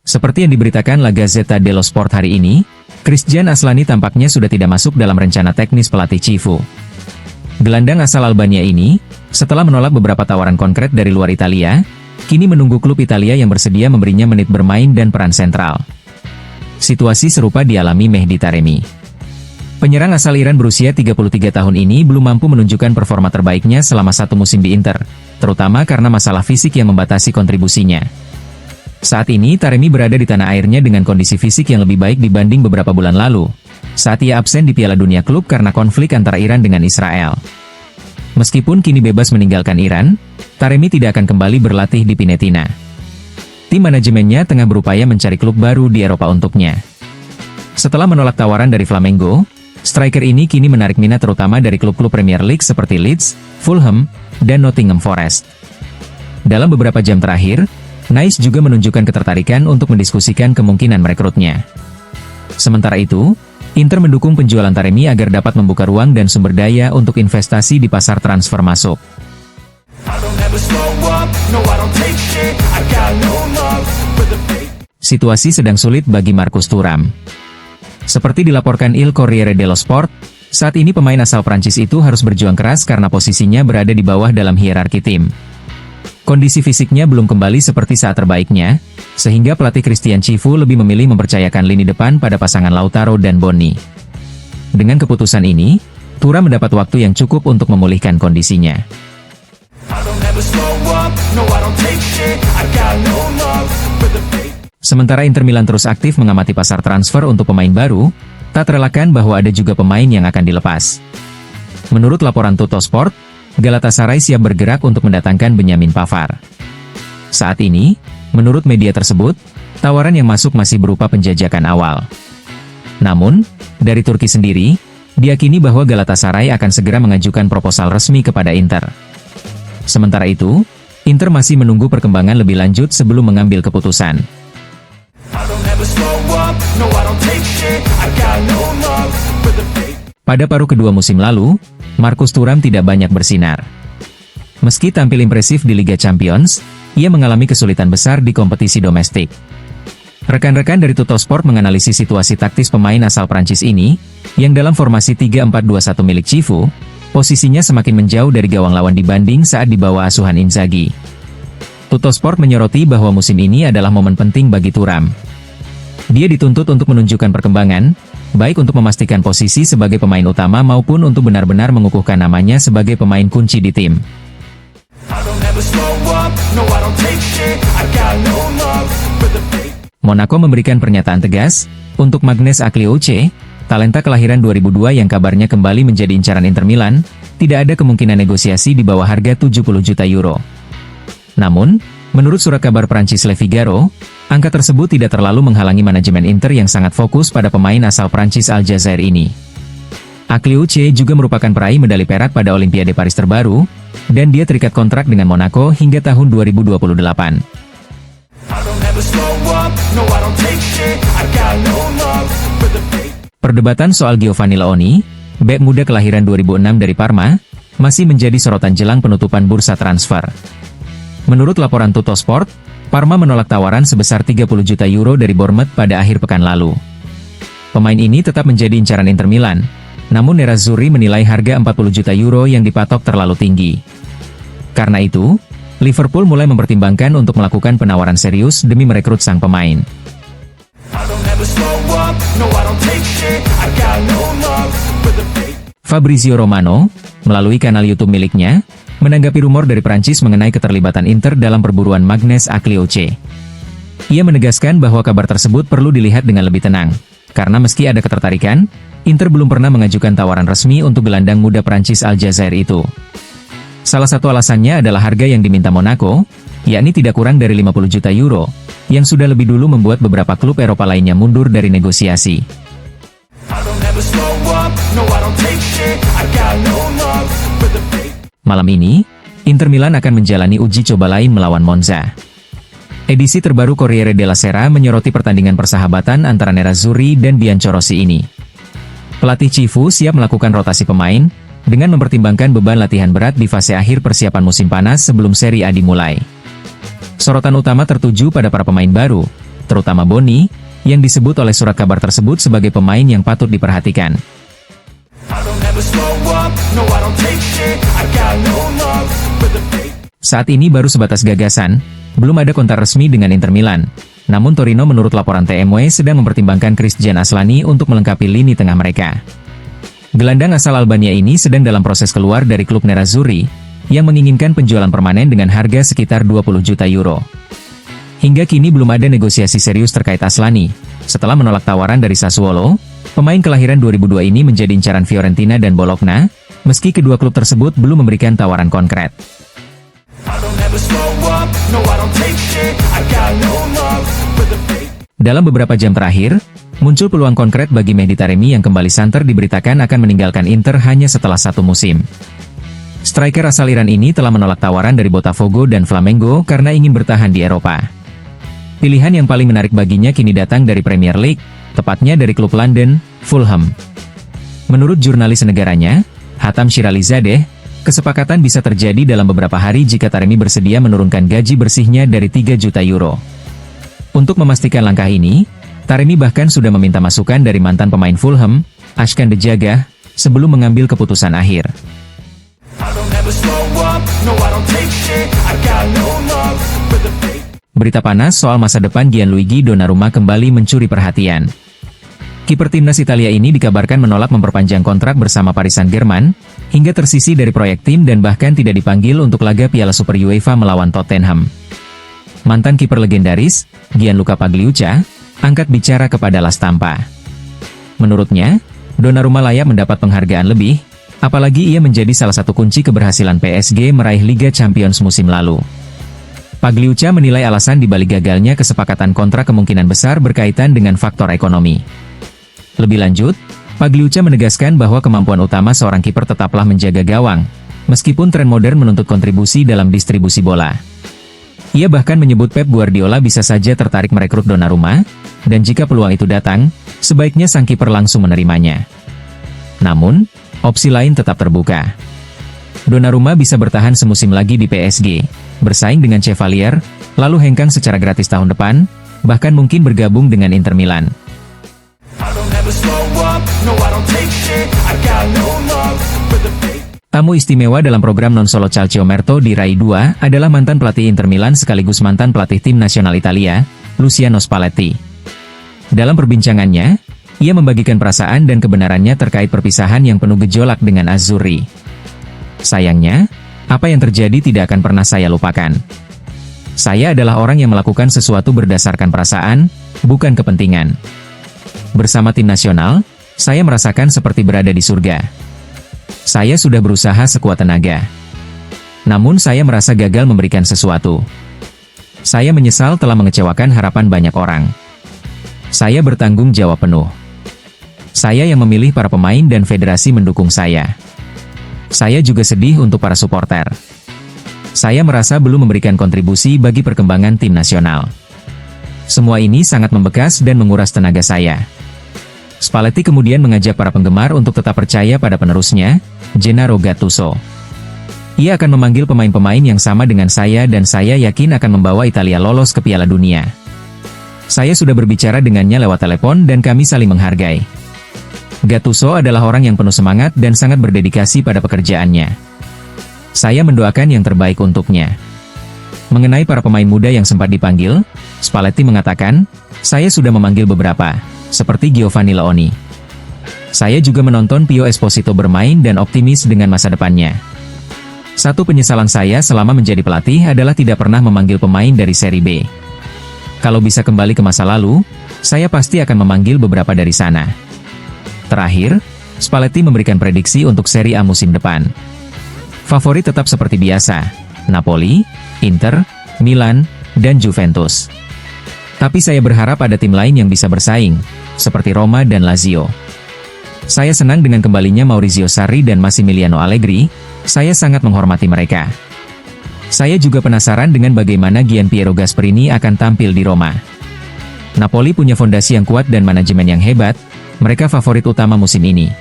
Seperti yang diberitakan La Gazzetta dello Sport hari ini, Christian Aslani tampaknya sudah tidak masuk dalam rencana teknis pelatih Cifu. Gelandang asal Albania ini, setelah menolak beberapa tawaran konkret dari luar Italia, kini menunggu klub Italia yang bersedia memberinya menit bermain dan peran sentral. Situasi serupa dialami Mehdi Taremi. Penyerang asal Iran berusia 33 tahun ini belum mampu menunjukkan performa terbaiknya selama satu musim di Inter, terutama karena masalah fisik yang membatasi kontribusinya. Saat ini Taremi berada di tanah airnya dengan kondisi fisik yang lebih baik dibanding beberapa bulan lalu, saat ia absen di Piala Dunia Klub karena konflik antara Iran dengan Israel. Meskipun kini bebas meninggalkan Iran, Taremi tidak akan kembali berlatih di Pinetina. Tim manajemennya tengah berupaya mencari klub baru di Eropa untuknya. Setelah menolak tawaran dari Flamengo, striker ini kini menarik minat terutama dari klub-klub Premier League seperti Leeds, Fulham, dan Nottingham Forest. Dalam beberapa jam terakhir, Nice juga menunjukkan ketertarikan untuk mendiskusikan kemungkinan merekrutnya. Sementara itu, Inter mendukung penjualan Taremi agar dapat membuka ruang dan sumber daya untuk investasi di pasar transfer masuk. Situasi sedang sulit bagi Marcus Thuram. Seperti dilaporkan Il Corriere dello Sport, saat ini pemain asal Prancis itu harus berjuang keras karena posisinya berada di bawah dalam hierarki tim. Kondisi fisiknya belum kembali seperti saat terbaiknya, sehingga pelatih Christian Cifu lebih memilih mempercayakan lini depan pada pasangan Lautaro dan Bonni. Dengan keputusan ini, Thuram mendapat waktu yang cukup untuk memulihkan kondisinya. Sementara Inter Milan terus aktif mengamati pasar transfer untuk pemain baru, tak terelakkan bahwa ada juga pemain yang akan dilepas. Menurut laporan Tuttosport, Galatasaray siap bergerak untuk mendatangkan Benjamin Pavard. Saat ini, menurut media tersebut, tawaran yang masuk masih berupa penjajakan awal. Namun, dari Turki sendiri, diyakini bahwa Galatasaray akan segera mengajukan proposal resmi kepada Inter. Sementara itu, Inter masih menunggu perkembangan lebih lanjut sebelum mengambil keputusan. Pada paruh kedua musim lalu, Marcus Thuram tidak banyak bersinar. Meski tampil impresif di Liga Champions, ia mengalami kesulitan besar di kompetisi domestik. Rekan-rekan dari Tuttosport menganalisis situasi taktis pemain asal Prancis ini, yang dalam formasi 3-4-2-1 milik Cifu, posisinya semakin menjauh dari gawang lawan dibanding saat di bawah asuhan Inzaghi. Tuttosport menyoroti bahwa musim ini adalah momen penting bagi Thuram. Dia dituntut untuk menunjukkan perkembangan, baik untuk memastikan posisi sebagai pemain utama maupun untuk benar-benar mengukuhkan namanya sebagai pemain kunci di tim. Monaco memberikan pernyataan tegas, untuk Magnez Aklioche, talenta kelahiran 2002 yang kabarnya kembali menjadi incaran Inter Milan, tidak ada kemungkinan negosiasi di bawah harga 70 juta euro. Namun, menurut surat kabar Prancis Le Figaro, angka tersebut tidak terlalu menghalangi manajemen Inter yang sangat fokus pada pemain asal Prancis Aljazair ini. Aklioche juga merupakan peraih medali perak pada Olimpiade Paris terbaru, dan dia terikat kontrak dengan Monaco hingga tahun 2028. Perdebatan soal Giovanni Leoni, bek muda kelahiran 2006 dari Parma, masih menjadi sorotan jelang penutupan bursa transfer. Menurut laporan Tuttosport, Parma menolak tawaran sebesar 30 juta euro dari Bournemouth pada akhir pekan lalu. Pemain ini tetap menjadi incaran Inter Milan, namun Nerazzurri menilai harga 40 juta euro yang dipatok terlalu tinggi. Karena itu, Liverpool mulai mempertimbangkan untuk melakukan penawaran serius demi merekrut sang pemain. Fabrizio Romano, melalui kanal YouTube miliknya, menanggapi rumor dari Prancis mengenai keterlibatan Inter dalam perburuan Magnez Aklioche. Ia menegaskan bahwa kabar tersebut perlu dilihat dengan lebih tenang, karena meski ada ketertarikan, Inter belum pernah mengajukan tawaran resmi untuk gelandang muda Prancis Aljazair itu. Salah satu alasannya adalah harga yang diminta Monaco, yakni tidak kurang dari 50 juta euro, yang sudah lebih dulu membuat beberapa klub Eropa lainnya mundur dari negosiasi. Malam ini, Inter Milan akan menjalani uji coba lain melawan Monza. Edisi terbaru Corriere della Sera menyoroti pertandingan persahabatan antara Nerazzurri dan Biancorossi ini. Pelatih Cifu siap melakukan rotasi pemain, dengan mempertimbangkan beban latihan berat di fase akhir persiapan musim panas sebelum Serie A dimulai. Sorotan utama tertuju pada para pemain baru, terutama Boni, yang disebut oleh surat kabar tersebut sebagai pemain yang patut diperhatikan. Saat ini baru sebatas gagasan, belum ada kontrak resmi dengan Inter Milan. Namun Torino menurut laporan TMW sedang mempertimbangkan Christian Aslani untuk melengkapi lini tengah mereka. Gelandang asal Albania ini sedang dalam proses keluar dari klub Nerazzurri, yang menginginkan penjualan permanen dengan harga sekitar 20 juta euro. Hingga kini belum ada negosiasi serius terkait Aslani. Setelah menolak tawaran dari Sassuolo, pemain kelahiran 2002 ini menjadi incaran Fiorentina dan Bologna, meski kedua klub tersebut belum memberikan tawaran konkret. Dalam beberapa jam terakhir, muncul peluang konkret bagi Mehdi Taremi yang kembali santer diberitakan akan meninggalkan Inter hanya setelah 1 musim. Striker asal Iran ini telah menolak tawaran dari Botafogo dan Flamengo karena ingin bertahan di Eropa. Pilihan yang paling menarik baginya kini datang dari Premier League, tepatnya dari klub London, Fulham. Menurut jurnalis negaranya, Hatam Shiralizadeh, kesepakatan bisa terjadi dalam beberapa hari jika Taremi bersedia menurunkan gaji bersihnya dari 3 juta euro. Untuk memastikan langkah ini, Taremi bahkan sudah meminta masukan dari mantan pemain Fulham, Ashkan Dejagah, sebelum mengambil keputusan akhir. Berita panas soal masa depan Gianluigi Donnarumma kembali mencuri perhatian. Kiper timnas Italia ini dikabarkan menolak memperpanjang kontrak bersama Paris Saint-Germain, hingga tersisih dari proyek tim dan bahkan tidak dipanggil untuk laga Piala Super UEFA melawan Tottenham. Mantan kiper legendaris, Gianluca Pagliuca, angkat bicara kepada La Stampa. Menurutnya, Donnarumma layak mendapat penghargaan lebih, apalagi ia menjadi salah satu kunci keberhasilan PSG meraih Liga Champions musim lalu. Pagliuca menilai alasan dibalik gagalnya kesepakatan kontrak kemungkinan besar berkaitan dengan faktor ekonomi. Lebih lanjut, Pagliuca menegaskan bahwa kemampuan utama seorang kiper tetaplah menjaga gawang, meskipun tren modern menuntut kontribusi dalam distribusi bola. Ia bahkan menyebut Pep Guardiola bisa saja tertarik merekrut Donnarumma, dan jika peluang itu datang, sebaiknya sang kiper langsung menerimanya. Namun, opsi lain tetap terbuka. Donnarumma bisa bertahan semusim lagi di PSG, bersaing dengan Chevalier, lalu hengkang secara gratis tahun depan, bahkan mungkin bergabung dengan Inter Milan. Tamu istimewa dalam program Non Solo Calciomercato di Rai 2 adalah mantan pelatih Inter Milan sekaligus mantan pelatih tim nasional Italia, Luciano Spalletti. Dalam perbincangannya, ia membagikan perasaan dan kebenarannya terkait perpisahan yang penuh gejolak dengan Azzurri. Sayangnya, apa yang terjadi tidak akan pernah saya lupakan. Saya adalah orang yang melakukan sesuatu berdasarkan perasaan, bukan kepentingan. Bersama tim nasional, saya merasakan seperti berada di surga. Saya sudah berusaha sekuat tenaga. Namun saya merasa gagal memberikan sesuatu. Saya menyesal telah mengecewakan harapan banyak orang. Saya bertanggung jawab penuh. Saya yang memilih para pemain dan federasi mendukung saya. Saya juga sedih untuk para supporter. Saya merasa belum memberikan kontribusi bagi perkembangan tim nasional. Semua ini sangat membekas dan menguras tenaga saya. Spalletti kemudian mengajak para penggemar untuk tetap percaya pada penerusnya, Gennaro Gattuso. Ia akan memanggil pemain-pemain yang sama dengan saya dan saya yakin akan membawa Italia lolos ke Piala Dunia. Saya sudah berbicara dengannya lewat telepon dan kami saling menghargai. Gattuso adalah orang yang penuh semangat dan sangat berdedikasi pada pekerjaannya. Saya mendoakan yang terbaik untuknya. Mengenai para pemain muda yang sempat dipanggil, Spalletti mengatakan, saya sudah memanggil beberapa, seperti Giovanni Leoni. Saya juga menonton Pio Esposito bermain dan optimis dengan masa depannya. Satu penyesalan saya selama menjadi pelatih adalah tidak pernah memanggil pemain dari Serie B. Kalau bisa kembali ke masa lalu, saya pasti akan memanggil beberapa dari sana. Terakhir, Spalletti memberikan prediksi untuk Serie A musim depan. Favorit tetap seperti biasa, Napoli, Inter, Milan, dan Juventus. Tapi saya berharap ada tim lain yang bisa bersaing, seperti Roma dan Lazio. Saya senang dengan kembalinya Maurizio Sarri dan Massimiliano Allegri, saya sangat menghormati mereka. Saya juga penasaran dengan bagaimana Gianpiero Gasperini akan tampil di Roma. Napoli punya fondasi yang kuat dan manajemen yang hebat, mereka favorit utama musim ini.